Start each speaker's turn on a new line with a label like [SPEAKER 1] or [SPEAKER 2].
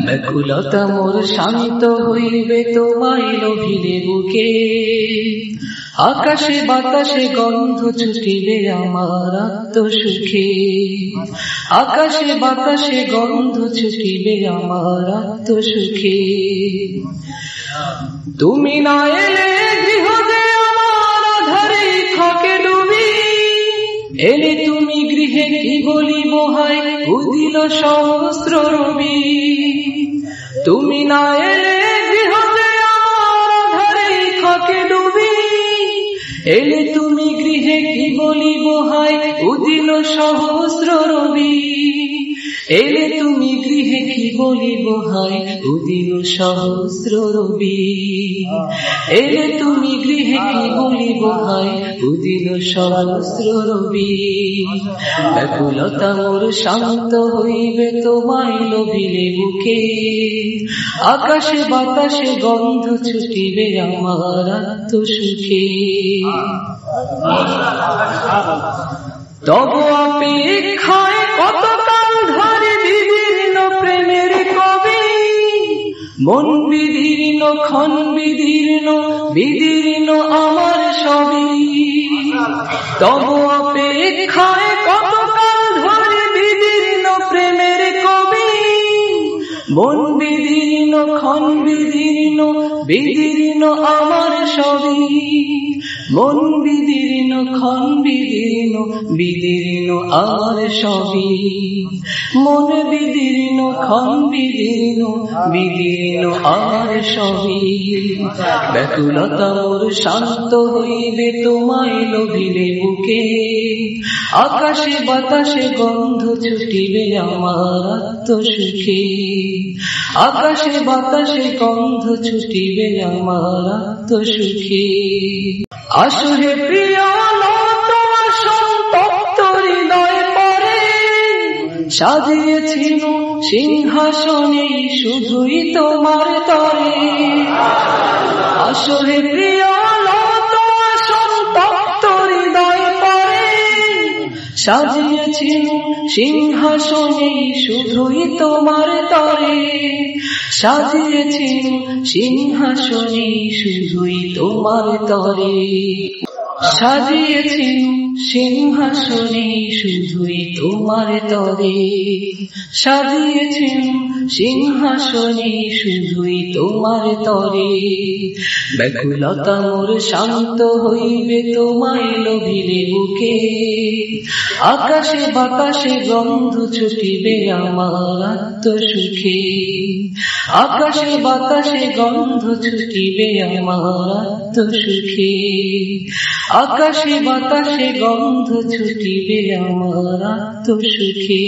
[SPEAKER 1] ব্যাকুলতা মোর শান্ত হইবে তোমায় লোভিলে বুকে, আকাশে বাতাসে গন্ধ ছুটিবে আমার আত্মসুখে, আকাশে বাতাসে গন্ধ ছুটিবে আমার আত্মসুখে। তুমি না এলে গৃহ যে আমার আধারে থাকে ডুবি, এলে তুমি গৃহে কি বলিব হায় উদিল সহস্র রবি। তুমি না এলে গৃহ যে আমার আধারে থাকে ডুবি, এলে তুমি গৃহে কি বলিব হায় উদিল সহস্র রবি। এলে তুমি গৃহে কি বলিব হায় উদিল সহস্র রবি। এলে তুমি গৃহে কি বলিব হায় উদিল সহস্র রবি। ব্যাকুলতা মোর শান্ত হইবে তোমায় লোভিলে বুকে, আকাশে বাতাসে গন্ধ ছুটিবে আমার আত্মসুখে। তব অপেক্ষায় কতকাল ধরে বিদীর্ণ প্রেমের কবি, মন বিদীর্ণ ক্ষণ বিদীর্ণ বিদীর্ণ আমার সবই। তব অপেক্ষায় কতকাল ধরে বিদীর্ণ প্রেমের কবি, মন বিদীর্ণ ক্ষণ বিদীর্ণ বিদীর্ণ আমার সবই। মন বিদীর্ণ ক্ষণ বিদীর্ণ বিদীর্ণ আমার সবই। মন বিদীর্ণ ক্ষণ বিদীর্ণ বিদীর্ণ আমার সবই। ব্যাকুলতা মোর শান্ত হইবে তোমায় লোভিলে বুকে, আকাশে বাতাসে গন্ধ ছুটিবে আমার আত্মসুখে, আকাশে বাতাসে গন্ধ ছুটিবে আমার আত্মসুখে। আসো হে প্রিয় তোমার সন্তপ্ত হৃদয় পরে, সাজিয়েছি সিংহাসনে শুধুই তোমার তরে। আসো হে প্রিয় তোমার সন্তপ্ত হৃদয় পরে, সাজিয়েছি সিংহাসনে শুধুই তোমার তরে। সাজিয়েছি সিংহাসনে শুধুই তোমার তরে। সাজিয়েছি সিংহাসনে শুধুই তোমার তরে। সাজিয়েছি সিংহাসনে শুধুই তোমার তরে। ব্যাকুলতা মোর শান্ত হইবে তোমায় লোভিলে বুকে, আকাশে বাতাসে গন্ধ ছুটিবে আমার আত্মসুখে, আকাশে বাতাসে গন্ধ ছুটিবে আমার আত্মসুখে, আকাশে বাতাসে গন্ধ ছুটিবে আমার আত্মসুখে।